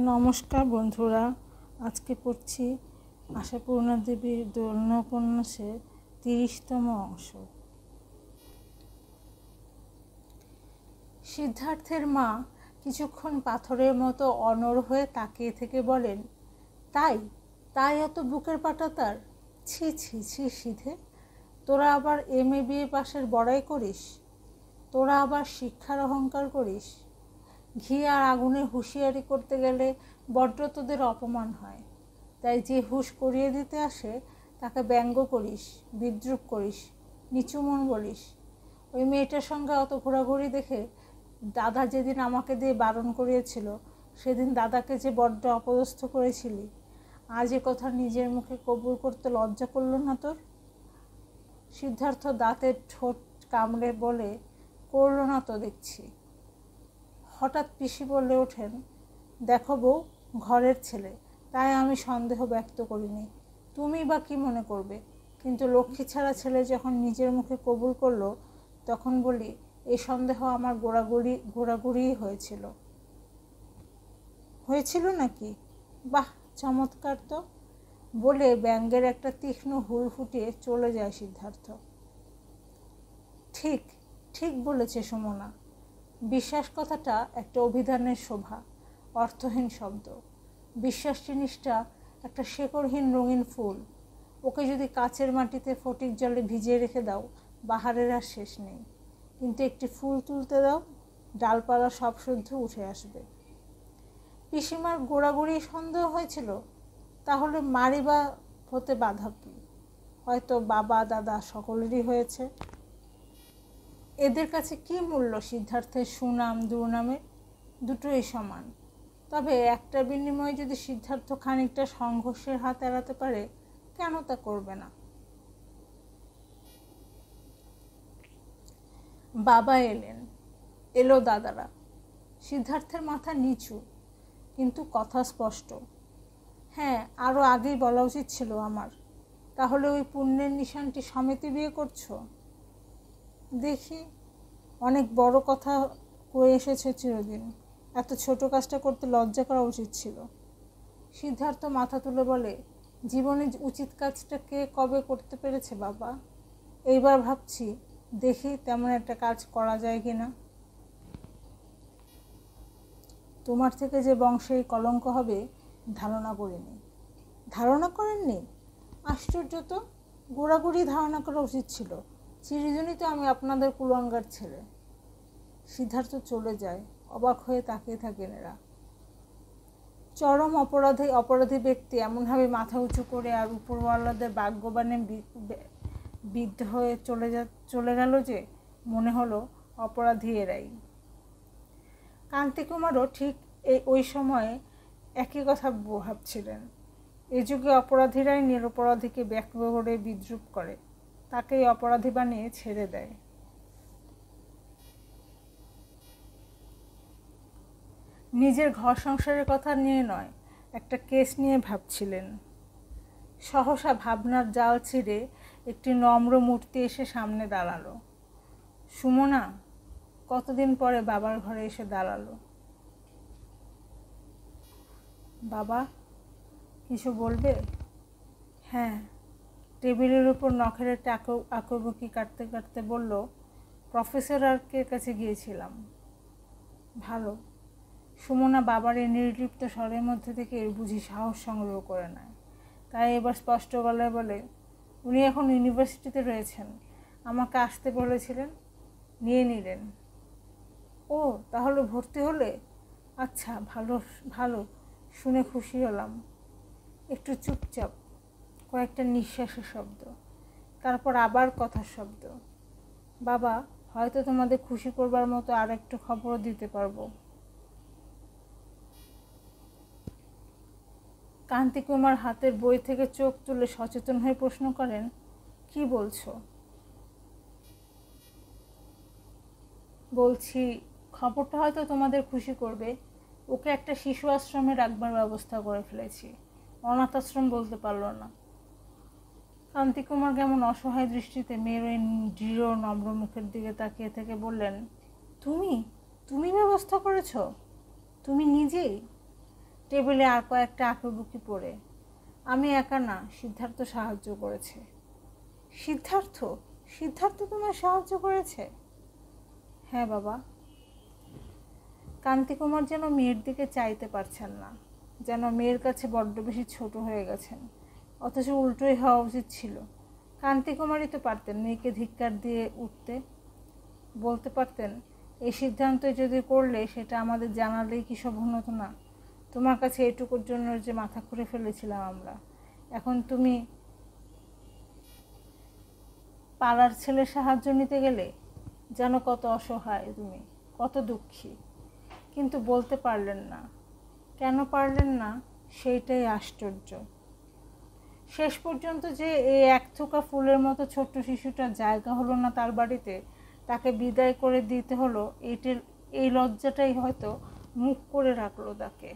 নমস্কার বন্ধুরা, আজকে পড়ছি আশাপূর্ণা দেবীর দোলনা উপন্যাসের 30তম অংশ। সিদ্ধার্থের মা কিছুক্ষণ পাথরের মতো অনড় হয়ে তাকিয়ে থেকে বলেন, তাই তাই অত বুকের পাটা তার? ছি ছি ছি সিধে, তোরা আবার MA BA পাশের বড়াই করিস? তোরা আবার শিক্ষার অহংকার করিস? ঘি আর আগুনে হুঁশিয়ারি করতে গেলে বড্ড তোদের অপমান হয়, তাই যে হুঁশ করিয়ে দিতে আসে তাকে ব্যঙ্গ করিস, বিদ্রূপ করিস, নিচু মন বলিস। ওই মেয়েটার সঙ্গে অত ঘোরাঘুরি দেখে দাদা যেদিন আমাকে দিয়ে বারণ করিয়েছিল, সেদিন দাদাকে যে বড্ড অপদস্থ করেছিলি, আজ এ কথা নিজের মুখে কবুল করতে লজ্জা করলো না তোর? সিদ্ধার্থ দাঁতের ঠোঁট কামড়ে বলে, করলো না তো দেখছি। হঠাৎ পিসি বলে ওঠেন, দেখো বউ, ঘরের ছেলে, তাই আমি সন্দেহ ব্যক্ত করিনি। তুমি বা কি মনে করবে? কিন্তু লক্ষ্মী ছাড়া ছেলে যখন নিজের মুখে কবুল করলো, তখন বলি এই সন্দেহ আমার গোড়াগুড়িই হয়েছিল নাকি? বাহ, চমৎকার তো, বলে ব্যঙ্গের একটা তীক্ষ্ণ হুল ফুটিয়ে চলে যায় সিদ্ধার্থ। ঠিক ঠিক বলেছে সুমনা। বিশ্বাস কথাটা একটা অভিধানের শোভা, অর্থহীন শব্দ। বিশ্বাস জিনিসটা একটা শেকড়হীন রঙিন ফুল। ওকে যদি কাচের মাটিতে ফটিক জলে ভিজিয়ে রেখে দাও, বাহারের আর শেষ নেই। কিন্তু একটি ফুল তুলতে দাও, ডালপালা সব শুদ্ধ উঠে আসবে। পিসিমার গোড়াগুড়ি সন্দেহ হয়েছিল, তাহলে মারি বা হতে বাধা কি? হয়তো বাবা দাদা সকলেরই হয়েছে। এদের কাছে কি মূল্য সিদ্ধার্থের সুনাম দুর্নামের? দুটোই সমান। তবে একটা বিনিময়ে যদি সিদ্ধার্থ খানিকটা সংঘর্ষের হাত এড়াতে পারে, কেন তা করবে না? বাবা এলো দাদারা। সিদ্ধার্থের মাথা নিচু, কিন্তু কথা স্পষ্ট। হ্যাঁ, আরও আগেই বলা উচিত ছিল আমার। তাহলে ওই পুণ্যের নিশানটি সমেতে বিয়ে করছো? দেখি, অনেক বড় কথা কয়ে এসেছে চিরদিন, এত ছোট কাজটা করতে লজ্জা করা উচিত ছিল। সিদ্ধার্থ মাথা তুলে বলে, জীবনে উচিত কাজটা কে কবে করতে পেরেছে বাবা? এইবার ভাবছি, দেখি তেমন একটা কাজ করা যায় কি না। তোমার থেকে যে বংশে কলঙ্ক হবে ধারণা করিনি। ধারণা করেননি? আশ্চর্য তো, গোড়াগুড়ি ধারণা করা উচিত ছিল। চিরদিনই তো আমি আপনাদের কুলাঙ্গার ছেলে। সিদ্ধার্থ চলে যায়, অবাক হয়ে তাকিয়ে থাকেন এরা। চরম অপরাধী ব্যক্তি এমনভাবে মাথা উঁচু করে আর উপরওয়ালাদের বাগ্যবাণে বিদ্ধ হয়ে চলে গেল যে মনে হলো অপরাধী এরাই। কান্তিকুমারও ঠিক ওই সময়ে একই কথা ভাবছিলেন। এ যুগে অপরাধীরাই নিরপরাধীকে ব্যঙ্গ করে বিদ্রূপ করে, তাকেই অপরাধী বানিয়ে ছেড়ে দেয়। নিজের ঘর সংসারের কথা নিয়ে নয়, একটা কেস নিয়ে ভাবছিলেন। সহসা ভাবনার জাল ছিঁড়ে একটি নম্র মূর্তি এসে সামনে দাঁড়ালো। সুমনা কতদিন পরে বাবার ঘরে এসে দাঁড়ালো। বাবা, কিছু বলবে? হ্যাঁ। টেবিলের উপর নখের একটা আঁকুবুকি কাটতে কাটতে বলল, প্রফেসর আরকের কাছে গিয়েছিলাম। ভালো। সুমনা বাবার এই নির্লিপ্ত স্বরের মধ্যে থেকে বুঝি সাহস সংগ্রহ করে নেয়। তাই এবার স্পষ্ট গলায় বলে, উনি এখন ইউনিভার্সিটিতে রয়েছেন, আমাকে আসতে বলেছিলেন, নিয়ে নিলেন। ও, তাহলে ভর্তি হলে? আচ্ছা, ভালো ভালো, শুনে খুশি হলাম। একটু চুপচাপ, কয়েকটা নিঃশ্বাসের শব্দ, তারপর আবার কথার শব্দ। বাবা, হয়তো তোমাদের খুশি করবার মতো আর একটু খবরও দিতে পারবো। কান্তিকুমার হাতের বই থেকে চোখ তুলে সচেতন হয়ে প্রশ্ন করেন, কি বলছো? বলছি, খবরটা হয়তো তোমাদের খুশি করবে। ওকে একটা শিশু আশ্রমে রাখবার ব্যবস্থা করে ফেলেছি। অনাথ আশ্রম বলতে পারলো না। কান্তিকুমার কেমন অসহায় দৃষ্টিতে মেয়ের ওই দৃঢ় নম্র মুখের দিকে তাকিয়ে থেকে বললেন, তুমি তুমি ব্যবস্থা করেছ? তুমি নিজেই? টেবিলে আর কয়েকটা আঁকিবুকি পড়ে। আমি একা না, সিদ্ধার্থ সাহায্য করেছে। সিদ্ধার্থ? সিদ্ধার্থ তোমায় সাহায্য করেছে? হ্যাঁ বাবা। কান্তিকুমার যেন মেয়ের দিকে চাইতে পারছেন না, যেন মেয়ের কাছে বড্ড বেশি ছোট হয়ে গেছেন। অথচ উল্টোই হওয়া উচিত ছিল। কান্তিকুমারই তো পারতেন মেয়েকে ধিক্কার দিয়ে উঠতে, বলতে পারতেন এই সিদ্ধান্তই যদি করলে সেটা আমাদের জানালেই কি সব হতো না? তোমার কাছে এটুকুর জন্য যে মাথা খুঁড়ে ফেলেছিলাম আমরা, এখন তুমি পাড়ার ছেলে সাহায্য নিতে গেলে যেন কত অসহায় তুমি, কত দুঃখী। কিন্তু বলতে পারলেন না। কেন পারলেন না সেইটাই আশ্চর্য। শেষ পর্যন্ত যে এই এক থোকা ফুলের মতো ছোট্ট শিশুটার জায়গা হলো না তার বাড়িতে, তাকে বিদায় করে দিতে হলো, এই লজ্জাটাই হয়তো মুখ করে রাখলো তাকে।